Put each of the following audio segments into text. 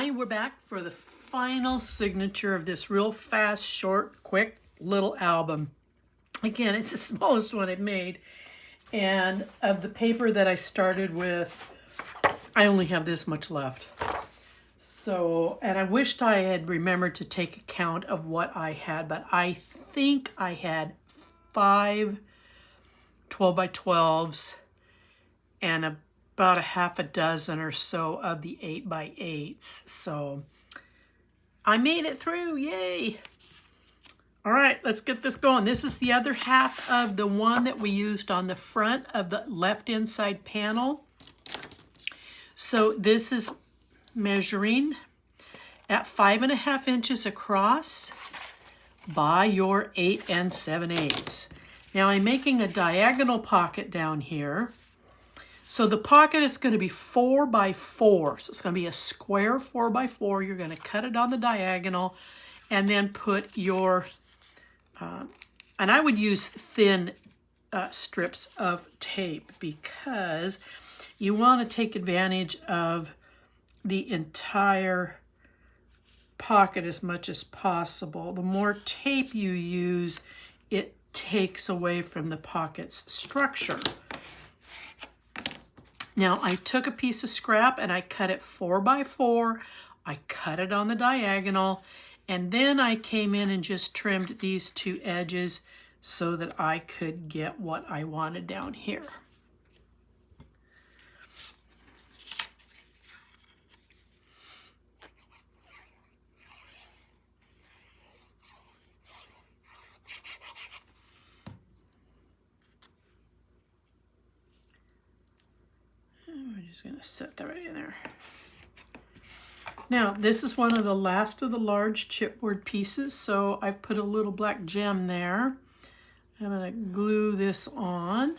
Hi, we're back for the final signature of this real fast, short, quick little album. Again, it's the smallest one I've made. And of the paper that I started with, I only have this much left. So, and I wished I had remembered to take account of what I had, but I think I had 5 12 by 12s and about a half a dozen or so of the 8 by 8s. So I made it through, yay. All right, let's get this going. This is the other half of the one that we used on the front of the left inside panel. So this is measuring at 5.5 inches across by your 8 7/8. Now I'm making a diagonal pocket down here. So the pocket is going to be 4 by 4. So it's going to be a square 4 by 4. You're going to cut it on the diagonal and then put your, and I would use thin strips of tape because you want to take advantage of the entire pocket as much as possible. The more tape you use, it takes away from the pocket's structure. Now I took a piece of scrap and I cut it 4 by 4. I cut it on the diagonal, and then I came in and just trimmed these 2 edges so that I could get what I wanted down here. I'm just going to set that right in there. Now, this is one of the last of the large chipboard pieces, so I've put a little black gem there. I'm going to glue this on.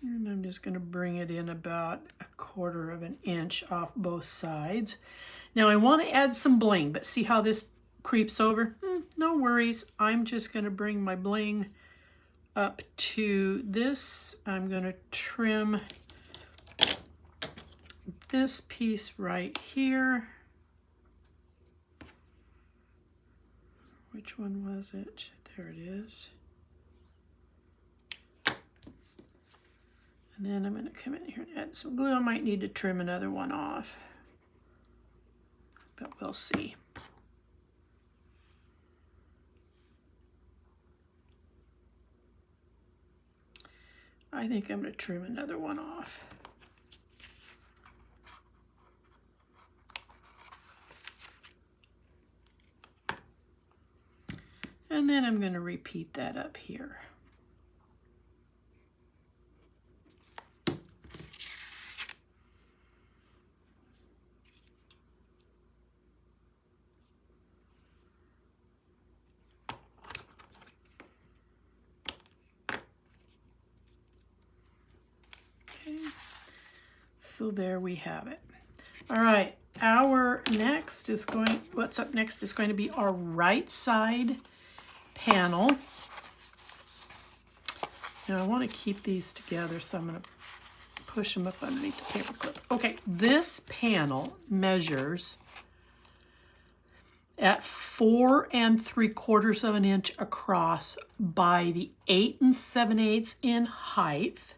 And I'm just going to bring it in about 1/4 inch off both sides. Now I want to add some bling, but see how this creeps over? No worries. I'm just going to bring my bling up to this. I'm going to trim this piece right here. Which one was it? There it is. And then I'm going to come in here and add some glue. I might need to trim another one off, but we'll see. I think I'm going to trim another one off. And then I'm going to repeat that up here. So there we have it. All right, what's up next is going to be our right side panel. Now I want to keep these together, so I'm going to push them up underneath the paper clip. Okay, this panel measures at 4 3/4 inch across by the 8 7/8 in height.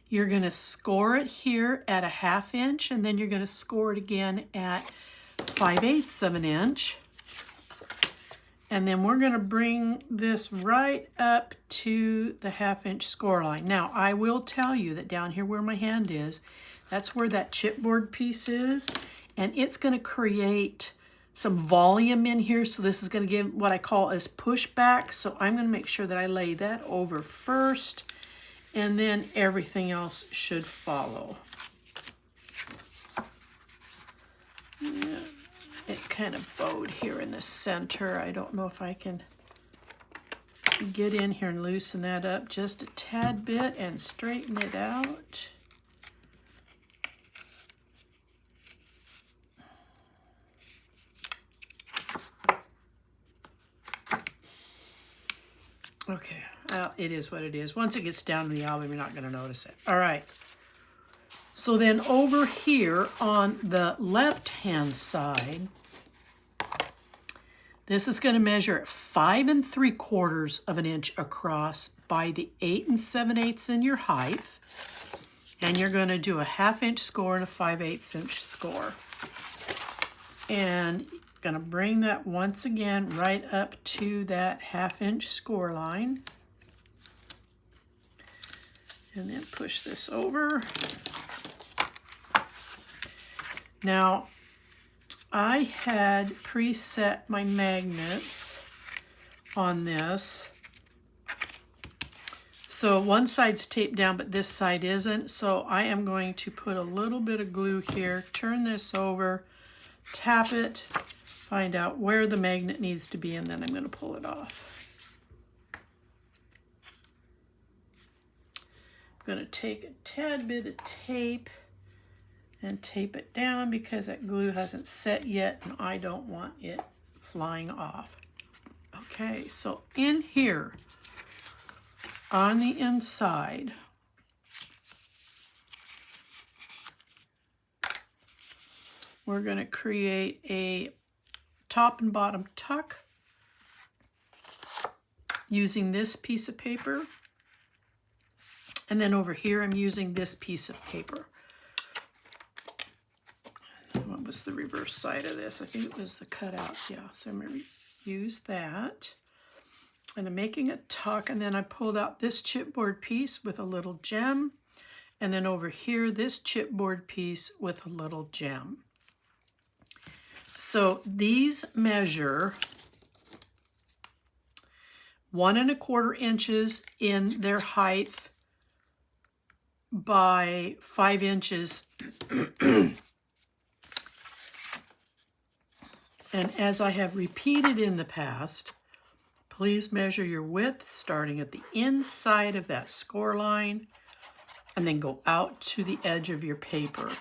You're going to score it here at 1/2 inch, and then you're going to score it again at 5/8 of an inch. And then we're going to bring this right up to the 1/2 inch score line. Now, I will tell you that down here where my hand is, that's where that chipboard piece is, and it's going to create some volume in here. So this is going to give what I call as pushback. So I'm going to make sure that I lay that over first, and then everything else should follow. Yeah, it kind of bowed here in the center. I don't know if I can get in here and loosen that up just a tad bit and straighten it out. Okay, it is what it is. Once it gets down to the album, you're not going to notice it. All right. So then over here on the left-hand side, this is going to measure at 5 3/4 of an inch across by the 8 7/8 in your height. And you're going to do a 1/2 inch score and a 5/8 inch score. And going to bring that once again right up to that 1/2 inch score line. And then push this over. Now, I had preset my magnets on this. So one side's taped down, but this side isn't. So I am going to put a little bit of glue here, turn this over, tap it, find out where the magnet needs to be, and then I'm going to pull it off. I'm going to take a tad bit of tape and tape it down because that glue hasn't set yet and I don't want it flying off. Okay, so in here on the inside, we're going to create a top and bottom tuck using this piece of paper. And then over here I'm using this piece of paper. What was the reverse side of this? I think it was the cutout. Yeah, so I'm going to use that. And I'm making a tuck, and then I pulled out this chipboard piece with a little gem, and then over here this chipboard piece with a little gem. So these measure 1 1/4 inches in their height by 5 inches. And as I have repeated in the past, please measure your width starting at the inside of that score line and then go out to the edge of your paper.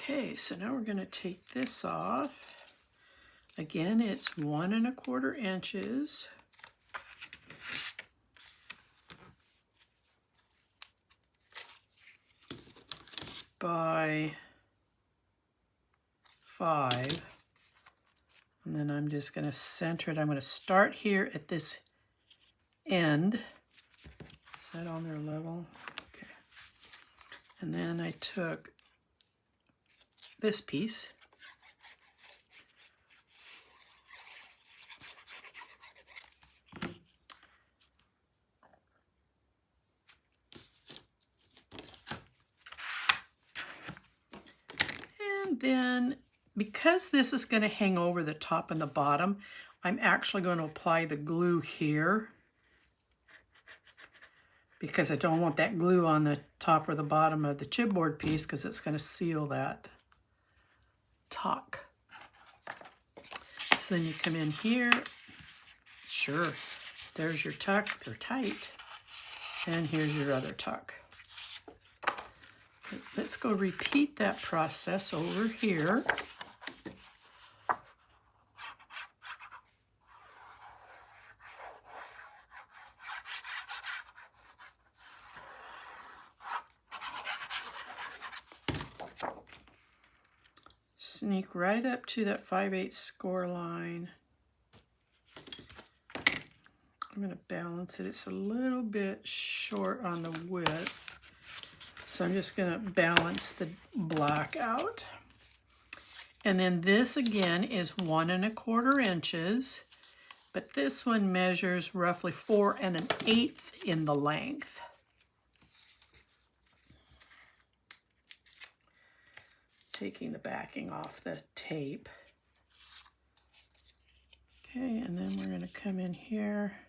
Okay, so now we're going to take this off. Again, it's 1 1/4 inches by 5. And then I'm just going to center it. I'm going to start here at this end. Is that on their level? Okay. And then I took this piece and then because this is going to hang over the top and the bottom, I'm actually going to apply the glue here because I don't want that glue on the top or the bottom of the chipboard piece because it's going to seal that tuck. So then you come in here, sure, there's your tuck, they're tight, and here's your other tuck. Okay, let's go repeat that process over here. Sneak right up to that 5/8 score line. I'm going to balance it. It's a little bit short on the width, so I'm just going to balance the black out. And then this again is 1 1/4 inches, but this one measures roughly 4 1/8 in the length. Taking the backing off the tape. Okay, and then we're going to come in here,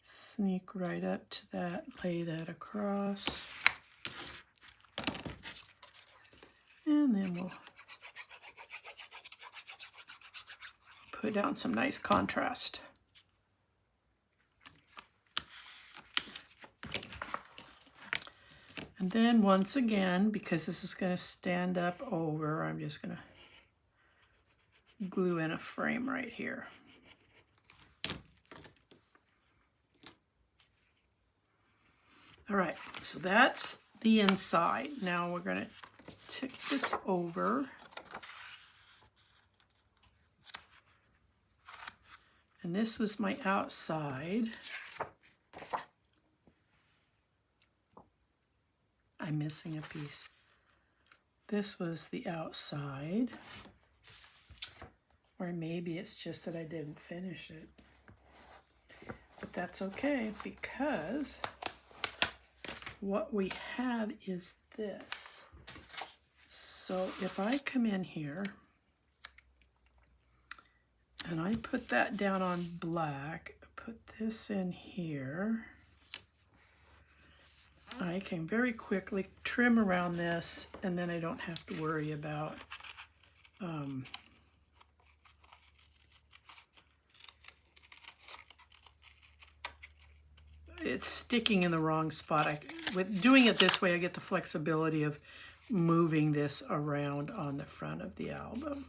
sneak right up to that, lay that across. And then we'll put down some nice contrast. And then once again, because this is going to stand up over, I'm just going to glue in a frame right here. All right, so that's the inside. Now we're going to tick this over. And this was my outside. I'm missing a piece. This was the outside. Or maybe it's just that I didn't finish it. But that's okay, because what we have is this. So if I come in here and I put that down on black, put this in here, I can very quickly trim around this, and then I don't have to worry about it's sticking in the wrong spot. With doing it this way, I get the flexibility of moving this around on the front of the album.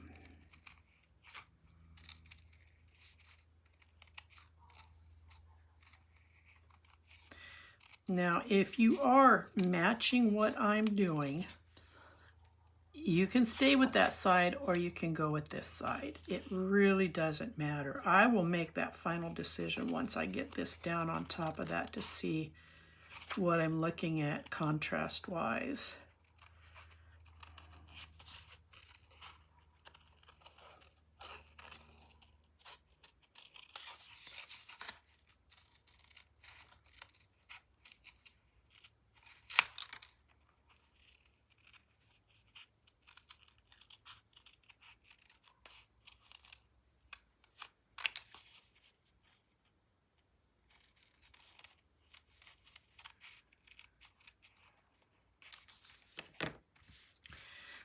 Now, if you are matching what I'm doing, you can stay with that side or you can go with this side. It really doesn't matter. I will make that final decision once I get this down on top of that to see what I'm looking at contrast-wise.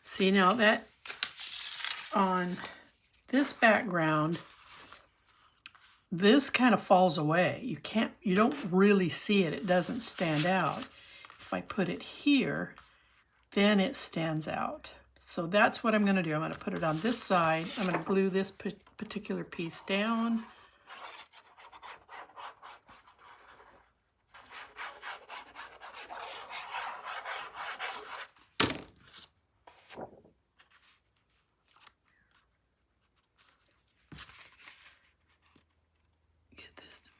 See, now that on this background, this kind of falls away. You don't really see it. It doesn't stand out. If I put it here, then it stands out. So that's what I'm going to do. I'm going to put it on this side. I'm going to glue this particular piece down.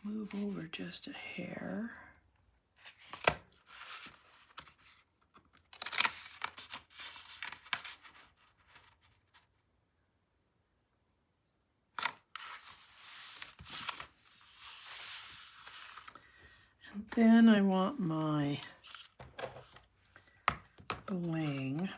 Move over just a hair. And then I want my bling.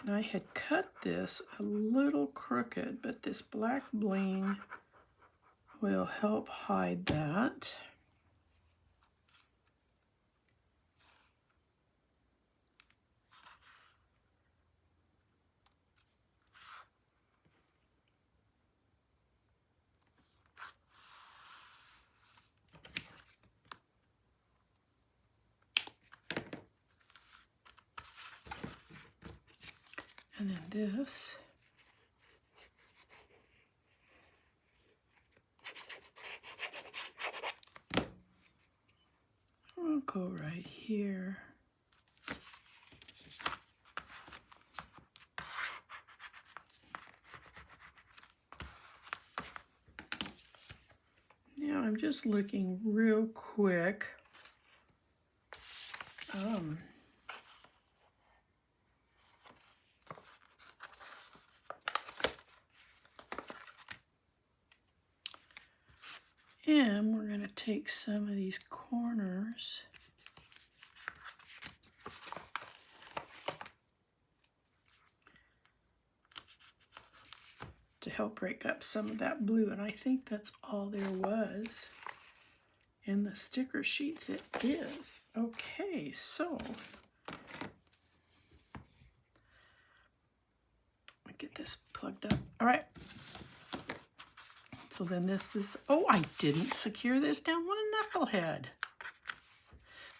And I had cut this a little crooked, but this black bling will help hide that. And then this. I'll go right here. Now I'm just looking real quick. And we're going to take some of these corners to help break up some of that blue. And I think that's all there was in the sticker sheets. It is. Okay, so let me get this plugged up. All right. So then this is, oh, I didn't secure this down. What a knucklehead.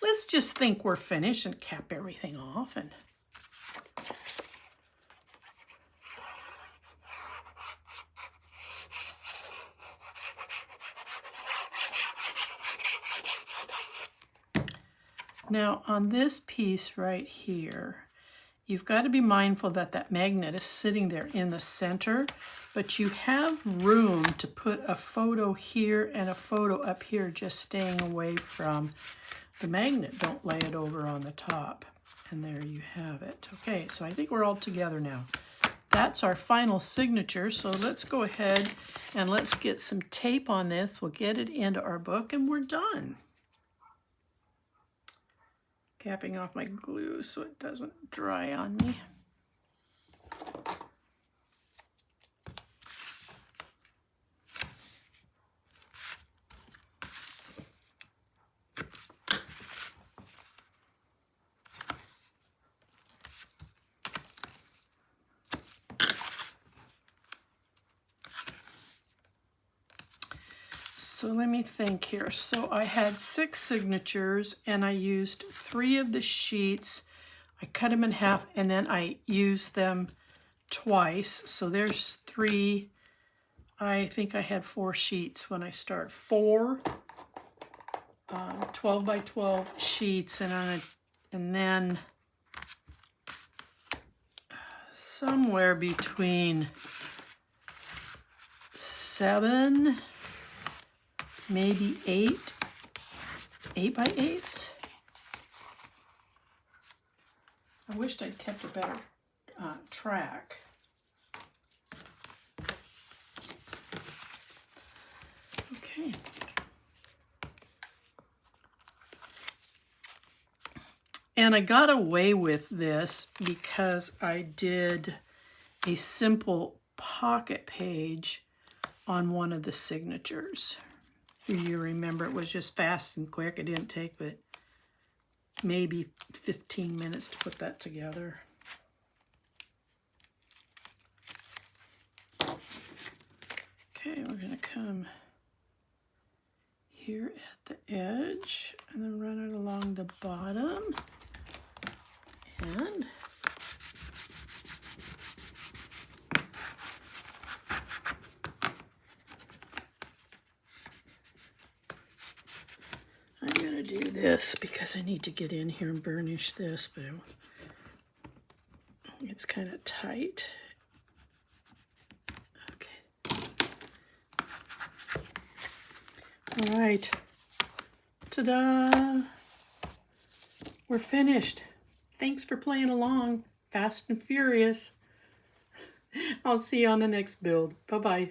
Let's just think we're finished and cap everything off. And now on this piece right here, you've got to be mindful that that magnet is sitting there in the center, but you have room to put a photo here and a photo up here, just staying away from the magnet. Don't lay it over on the top. And there you have it. Okay, so I think we're all together now. That's our final signature, so let's go ahead and let's get some tape on this. We'll get it into our book and we're done. Capping off my glue so it doesn't dry on me. So let me think here. So I had 6 signatures and I used 3 of the sheets. I cut them in half and then I used them twice. So there's 3. I think I had 4 sheets when I start. 4 12 by 12 sheets, and then somewhere between 7, maybe 8 by 8s. I wished I'd kept a better track. Okay. And I got away with this because I did a simple pocket page on one of the signatures. You remember it was just fast and quick. It didn't take but maybe 15 minutes to put that together. Okay, we're going to come here at the edge and then run it along the bottom. And I'm going to do this because I need to get in here and burnish this, but it's kind of tight. Okay. All right. Ta-da! We're finished. Thanks for playing along. Fast and Furious. I'll see you on the next build. Bye-bye.